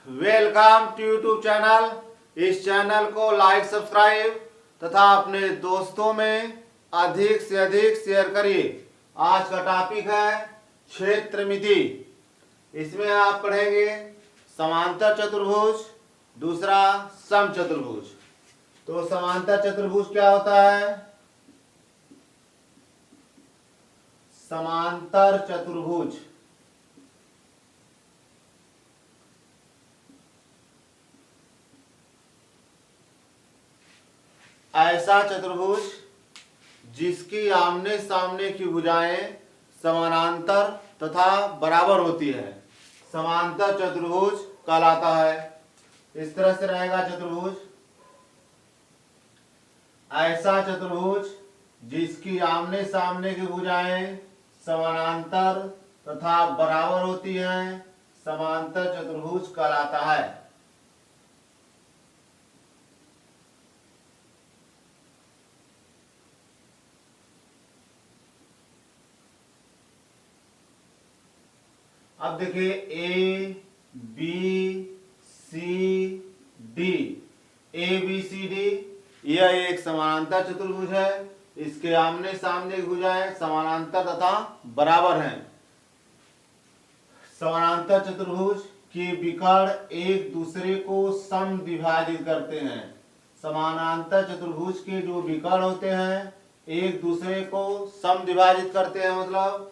Welcome to YouTube channel. इस channel को like subscribe तथा अपने दोस्तों में अधिक से अधिक शेयर करिए। आज का टॉपिक है क्षेत्रमिति। इसमें आप पढ़ेंगे समांतर चतुर्भुज, दूसरा समचतुर्भुज। तो समांतर चतुर्भुज क्या होता है? समांतर चतुर्भुज ऐसा चतुर्भुज जिसकी आमने सामने की भुजाएं समानांतर तथा बराबर होती है, समांतर चतुर्भुज कहलाता है। इस तरह से रहेगा चतुर्भुज। ऐसा चतुर्भुज जिसकी आमने सामने की भुजाएं समानांतर तथा बराबर होती हैं, समांतर चतुर्भुज कहलाता है। अब देखिए A B C D, A B C D यह एक समानांतर चतुर्भुज है। इसके आमने सामने की भुजाएं समानांतर तथा बराबर हैं। समानांतर चतुर्भुज के विकर्ण एक दूसरे को समद्विभाजित करते हैं। समानांतर चतुर्भुज के जो विकर्ण होते हैं एक दूसरे को समद्विभाजित करते हैं। मतलब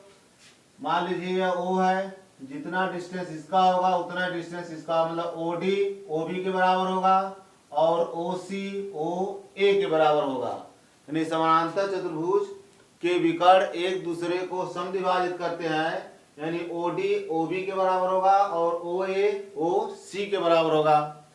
मान लीजिए ओ है, जितना डिस्टेंस इसका होगा उतना डिस्टेंस इसका, मतलब ओडी ओबी के बराबर होगा और ओसी ओ ए के बराबर होगा। यानी समानांतर चतुर्भुज के विकर्ण एक दूसरे को समद्विभाजित करते हैं, यानी ओडी ओबी के बराबर होगा और ओ ए ओ सी के बराबर होगा।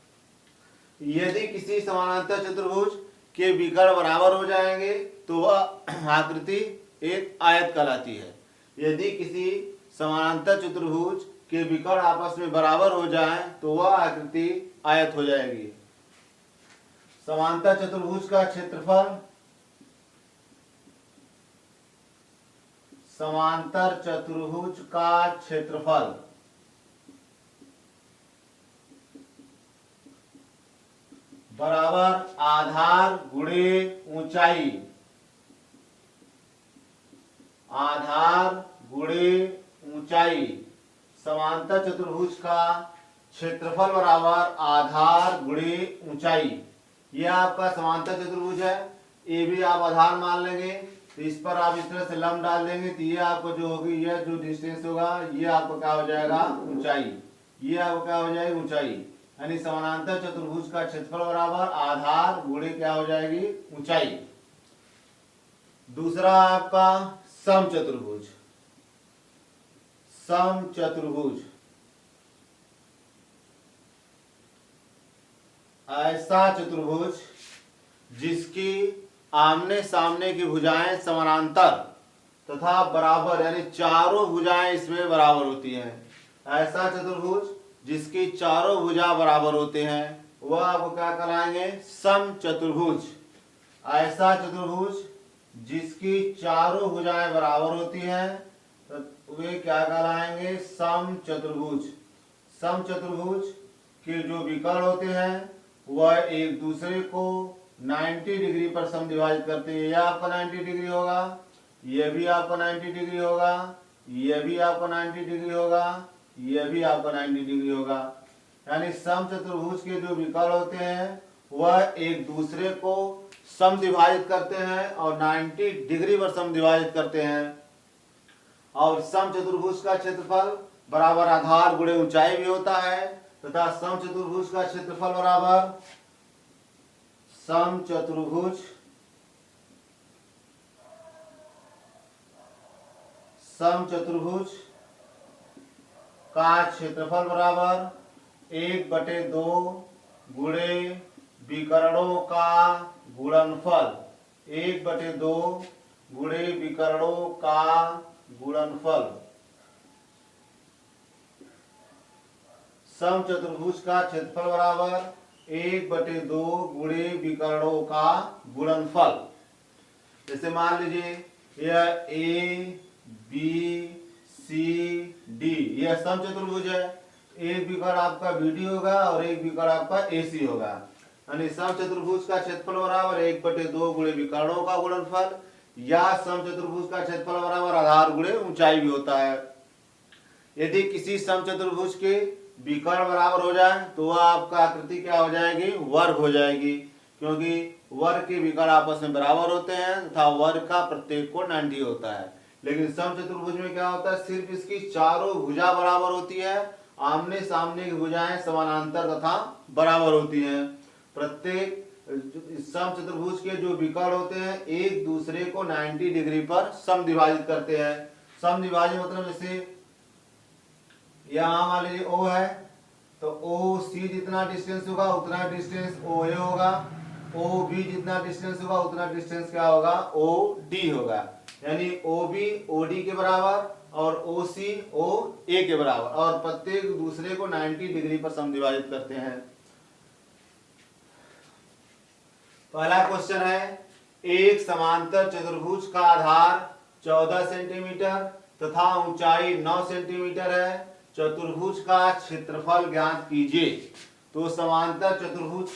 यदि किसी समानांतर चतुर्भुज के विकर्ण बराबर हो जाएंगे तो वह आकृति एक आयत कहलाती है। यदि किसी समानांतर चतुर्भुज के विकर्ण आपस में बराबर हो जाएं तो वह आकृति आयत हो जाएगी। समांतर चतुर्भुज का क्षेत्रफल, समांतर चतुर्भुज का क्षेत्रफल बराबर आधार गुणे ऊंचाई, आधार गुणे ऊंचाई। समांतर चतुर्भुज का क्षेत्रफल बराबर आधार गुणे ऊंचाई। यह आपका समांतर चतुर्भुज है। ए भी आप आधार मान लेंगे तो इस पर आप इस तरह से लंब डाल देंगे तो ये आपको जो होगी, यह जो डिस्टेंस होगा ये आपको क्या हो जाएगा? ऊंचाई। ये आपको क्या हो जाएगी? ऊंचाई। यानी समानांतर चतुर्भुज का क्षेत्रफल बराबर आधार गुणे क्या हो जाएगी? ऊंचाई। दूसरा आपका समचतुर्भुज। समचतुर्भुज ऐसा चतुर्भुज जिसकी आमने सामने की भुजाएं समानांतर तथा बराबर, यानी चारों भुजाएं इसमें बराबर होती हैं। ऐसा चतुर्भुज जिसकी चारों भुजा बराबर होते हैं वह आपको क्या कहलाएंगे? समचतुर्भुज। ऐसा चतुर्भुज जिसकी चारों भुजाएं बराबर होती हैं तो वे क्या कहलाएंगे? समचतुर्भुज। समचतुर्भुज के जो विकर्ण होते हैं वह एक दूसरे को 90 डिग्री पर समद्विभाजित करते हैं। यह आपका 90 डिग्री होगा, यह भी आपका 90 डिग्री होगा, यह भी आपका 90 डिग्री होगा, यह भी आपका 90 डिग्री होगा। यानी समचतुर्भुज के जो विकर्ण होते हैं वह एक दूसरे को समद्विभाजित करते हैं और 90 डिग्री पर समद्विभाजित करते हैं। और समचतुर्भुज का क्षेत्रफल बराबर आधार गुणे ऊंचाई भी होता है तथा समचतुर्भुज का क्षेत्रफल बराबर समचतुर्भुज का क्षेत्रफल बराबर 1/2 गुणे विकर्णों का गुणनफल, 1/2 गुणे विकर्णों का गुणनफल। समचतुर्भुज का क्षेत्रफल बराबर 1/2 गुणे विकर्णों का गुणनफल। जैसे मान लीजिए यह ए बी सी डी यह समचतुर्भुज है एक विकर्ण आपका बीडी होगा और एक विकर्ण आपका एसी होगा। यानी समचतुर्भुज का क्षेत्रफल बराबर 1/2 गुणे विकर्णों का गुणनफल, या समचतुर्भुज का क्षेत्रफल बराबर आधार गुणे ऊंचाई भी होता है। यदि किसी समचतुर्भुज के विकर्ण बराबर हो जाए तो वह आपका आकृति क्या हो जाएगी, वर्ग हो जाएगी, क्योंकि वर्ग के विकर्ण आपस में बराबर होते हैं तथा वर्ग का प्रत्येक कोण 90 होता है। लेकिन समचतुर्भुज में क्या होता है, सिर्फ इसकी चारों भुजा बराबर होती है, आमने सामने की भुजाएं समानांतर तथा बराबर होती हैं। प्रत्येक समचतुर्भुज के जो विकर्ण होते हैं एक दूसरे को 90 डिग्री पर समद्विभाजित करते हैं। समद्विभाजित मतलब जैसे यहाँ मान लीजिए O है तो OC जितना डिस्टेंस होगा उतना डिस्टेंस OA होगा, OB जितना डिस्टेंस होगा उतना डिस्टेंस क्या होगा, OD होगा। यानी OB OD के बराबर और OC OA के बराबर, और प्रत्येक दूसरे को 90 डिग्री पर समद्विभाजित करते हैं। पहला क्वेश्चन है, एक समांतर चतुर्भुज का आधार 14 सेंटीमीटर तथा ऊंचाई 9 सेंटीमीटर है, चतुर्भुज का क्षेत्रफल ज्ञात कीजिए। तो समांतर चतुर्भुज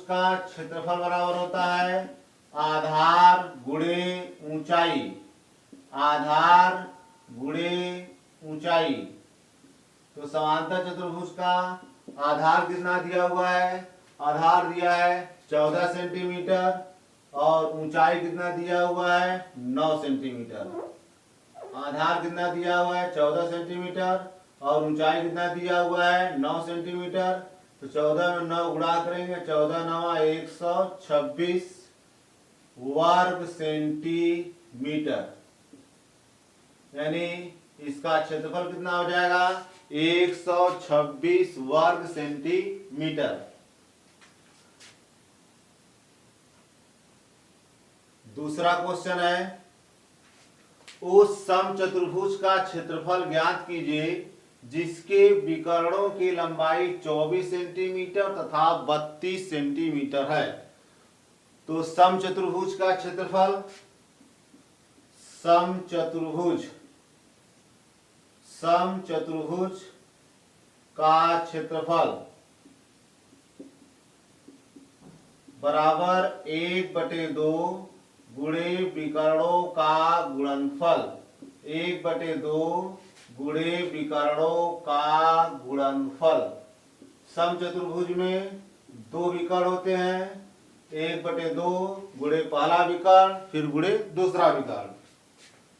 का क्षेत्रफल बराबर होता है आधार गुणे ऊंचाई, आधार गुणे ऊंचाई। तो समांतर चतुर्भुज का आधार कितना दिया हुआ है, आधार दिया है 14 सेंटीमीटर और ऊंचाई कितना दिया हुआ है 9 सेंटीमीटर। आधार कितना दिया हुआ है 14 सेंटीमीटर और ऊंचाई कितना दिया हुआ है 9 सेंटीमीटर। तो 14 में 9 गुणा करेंगे, 14 9 126 वर्ग सेंटीमीटर, यानी इसका क्षेत्रफल कितना हो जाएगा 126 वर्ग सेंटीमीटर। दूसरा क्वेश्चन है, उस समचतुर्भुज का क्षेत्रफल ज्ञात कीजिए जिसके विकर्णों की लंबाई 24 सेंटीमीटर तथा 32 सेंटीमीटर है। तो समचतुर्भुज का क्षेत्रफल, समचतुर्भुज का क्षेत्रफल बराबर 1/2 गुणे विकर्णों का गुणनफल, 1/2 गुणे विकर्णों का गुणनफल। समचतुर्भुज में दो विकर्ण होते हैं, 1/2 गुणे पहला विकर्ण फिर गुणे दूसरा विकर्ण।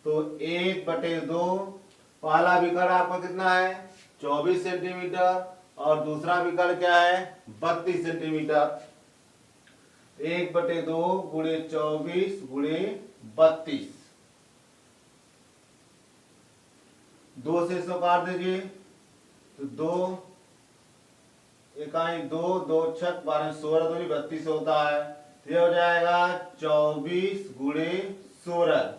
तो 1/2 पहला विकर्ण आपका कितना है 24 सेंटीमीटर और दूसरा विकर्ण क्या है 32 सेंटीमीटर। 1/2 गुणे 24 गुणे 32, 2 से 100 काट दीजिए तो 2 इकाई 2 2 छक 12 16 दूनी 32 होता है। तो ये हो जाएगा 24 गुणे 16,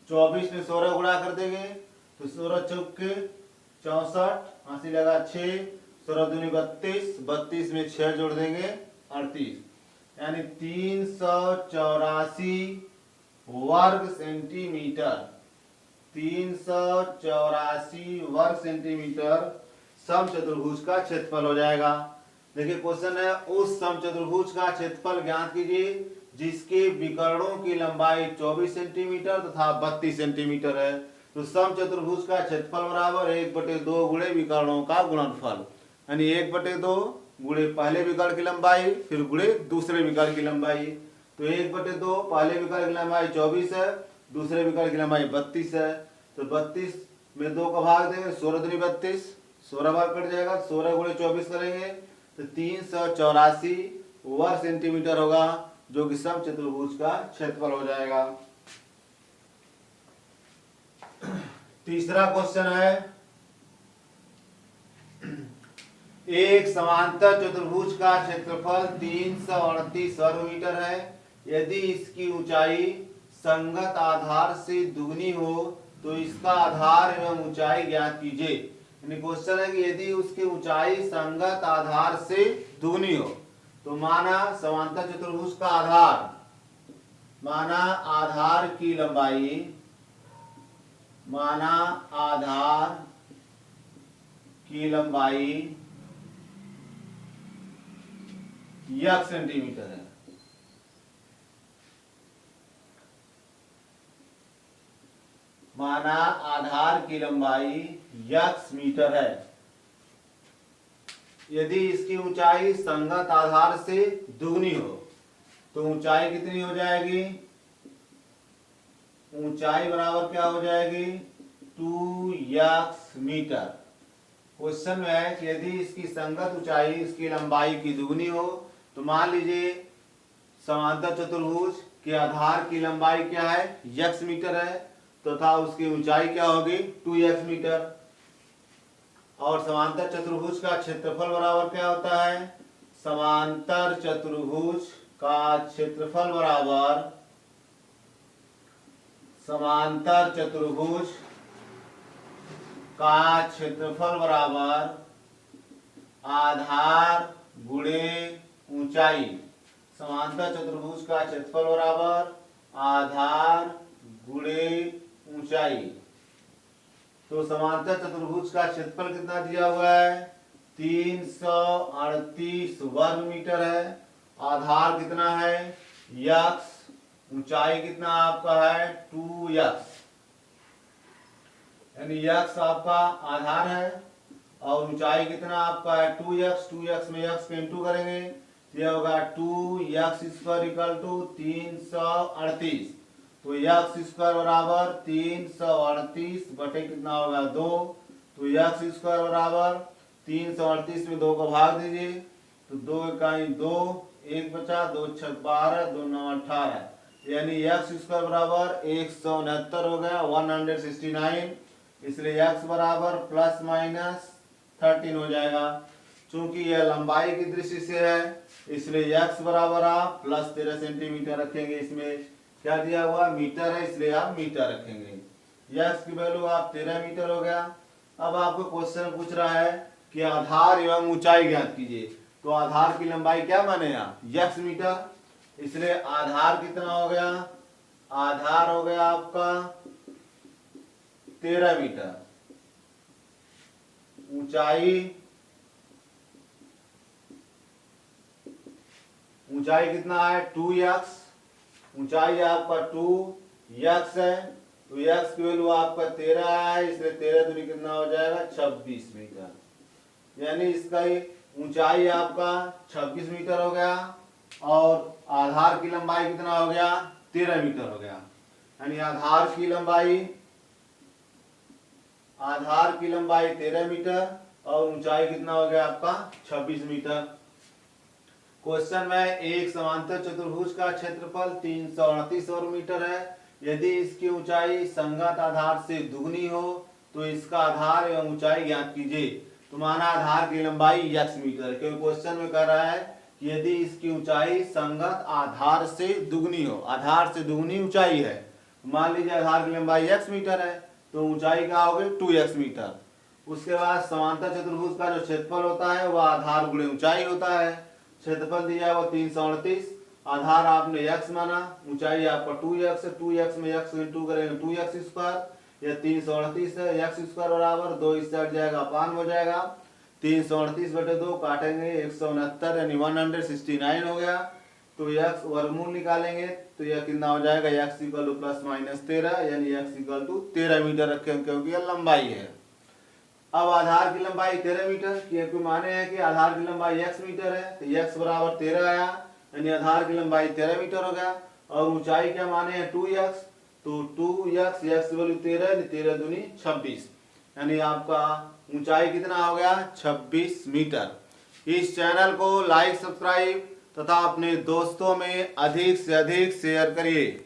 24 में 16 गुणा कर देंगे तो 16 चौक के 64, 80 लगा 6, 16 दूनी 32, 32 में 6 जोड़ देंगे 38, यानी 384 वर्ग सेंटीमीटर, 384 वर्ग सेंटीमीटर समचतुर्भुज का क्षेत्रफल हो जाएगा। देखिए क्वेश्चन है, उस समचतुर्भुज का क्षेत्रफल ज्ञात कीजिए जिसके विकर्णों की लंबाई 24 सेंटीमीटर तथा 32 सेंटीमीटर है। तो समचतुर्भुज का क्षेत्रफल बराबर 1/2 गुणे विकर्णों का गुणनफल, यानी 1/2 गुणे पहले विकर्ण की लंबाई फिर गुणे दूसरे विकर्ण की लंबाई। तो 1/2 पहले विकर्ण की लंबाई 24 है, दूसरे विकर्ण की लंबाई 32 है। तो 32 में 2 का भाग देंगे, 16 दूनी 32, 16 भाग कट जाएगा, 16 गुणे 24 करेंगे तो 384 वर्ग सेंटीमीटर होगा, जो कि समचतुर्भुज का क्षेत्रफल हो जाएगा। तीसरा क्वेश्चन है, एक समांतर चतुर्भुज का क्षेत्रफल 338 वर्ग मीटर है। यदि इसकी ऊंचाई संगत आधार से दुगनी हो तो इसका आधार एवं ऊंचाई ज्ञात कीजिए। यानी क्वेश्चन है कि यदि उसकी ऊंचाई संगत आधार से दुगनी हो, तो माना समांतर चतुर्भुज का आधार, माना आधार की लंबाई माना आधार की लंबाई x सेंटीमीटर है। माना आधार की लंबाई x मीटर है। यदि इसकी ऊंचाई संगत आधार से दुगनी हो तो ऊंचाई कितनी हो जाएगी? ऊंचाई बराबर क्या हो जाएगी? 2x metre. क्वेश्चन में है कि यदि इसकी संगत ऊंचाई इसकी लंबाई की दुगनी हो तो मान लीजिए समांतर चतुर्भुज के आधार की लंबाई क्या है? x मीटर है तथा उसकी ऊंचाई क्या होगी? 2x metre. और समांतर चतुर्भुज का क्षेत्रफल बराबर क्या होता है? समांतर चतुर्भुज का क्षेत्रफल बराबर समांतर चतुर्भुज का क्षेत्रफल बराबर आधार गुणे ऊंचाई। समांतर चतुर्भुज का क्षेत्रफल बराबर आधार गुणे ऊंचाई। तो समांतर चतुर्भुज का क्षेत्रफल कितना दिया हुआ है? 338 वर्ग मीटर है। आधार कितना है? x। ऊंचाई कितना आपका है? 2x। यानी x आपका आधार है और ऊंचाई कितना आपका है? 2x। 2x में x के इंटू करेंगे तो यह होगा 2x स्क्वायर इक्वल टू 338। तो x स्क्वायर बराबर 338 बटे कितना होगा? 2। तो x स्क्वायर बराबर 338 में 2 का भाग दीजिए तो 2 इकाई 2, 1 बचा, 2 छक 12, 2 9 18। यानी x स्क्वायर बराबर 169 हो गया, 169। इसलिए x बराबर प्लस माइनस 13 हो जाएगा। चूंकि यह लंबाई की दृष्टि से है इसलिए x बराबर आप प्लस 13 सेंटीमीटर रखेंगे। इसमें क्या दिया हुआ? मीटर है इसलिए आप मीटर रखेंगे। x की वैल्यू आप 13 मीटर हो गया। अब आपको क्वेश्चन पूछ रहा है कि आधार एवं ऊंचाई ज्ञात कीजिए। तो आधार की लंबाई क्या मानेगा? x metre. इसलिए आधार कितना हो गया? आधार हो गया आपका 13 मीटर। ऊंचाई कितना है? 2x। ऊंचाई आपका 2x है तो x की वैल्यू आपका 13 है इसलिए 13 दूनी कितना हो जाएगा? 26 मीटर। यानी इसका ऊंचाई आपका 26 मीटर हो गया और आधार की लंबाई कितना हो गया? 13 मीटर हो गया। यानी आधार की लंबाई 13 मीटर और ऊंचाई कितना हो गया आपका? 26 मीटर। क्वेश्चन में एक समांतर चतुर्भुज का क्षेत्रफल 338 वर्ग मीटर है। यदि इसकी ऊंचाई संगत आधार से दुगनी हो तो इसका आधार एवं ऊंचाई ज्ञात कीजिए। तो माना आधार की लंबाई x मीटर, क्योंकि क्वेश्चन में कह रहा है कि यदि इसकी ऊंचाई संगत आधार से दुगनी हो, आधार से दुगनी ऊंचाई है। मान लीजिए आधार की लंबाई x मीटर है तो ऊंचाई क्या होगी? 2x metre. उसके बाद समांतर चतुर्भुज का जो क्षेत्रफल होता है वह आधार गुणे ऊंचाई होता है। क्षेत्रफल दिया है वो 338, आधार आपने x माना, ऊंचाई आपका 2x है। 2x में x इंटू करेंगे 2x स्क्वायर। यह 338 है, x स्क्वायर बराबर 2 इससे हट जाएगा, अपान हो जाएगा। 338 बटे 2 काटेंगे 169 यानी 169 हो गया। तो x वर्गमूल निकालेंगे तो यह कितना हो जाएगा? x equal two plus minus 13 यानी x इक्वल टू 13 मीटर रखें क्योंकि यह लंबाई है। अब आधार की लंबाई 13 मीटर, क्योंकि माने हैं कि आधार की लंबाई x मीटर है तो x बराबर 13 आया यानी आधार की लंबाई 13 मीटर हो गया। और ऊंचाई क्या माने हैं? 2x। तो 2x, x वैल्यू 13 यानी 13 दूनी 26 यानी आपका ऊंचाई कितना हो गया? 26 मीटर। इस चैनल को लाइक, सब्सक्राइब तथा अपने दोस्तों में अधिक से अधिक शेयर करिए।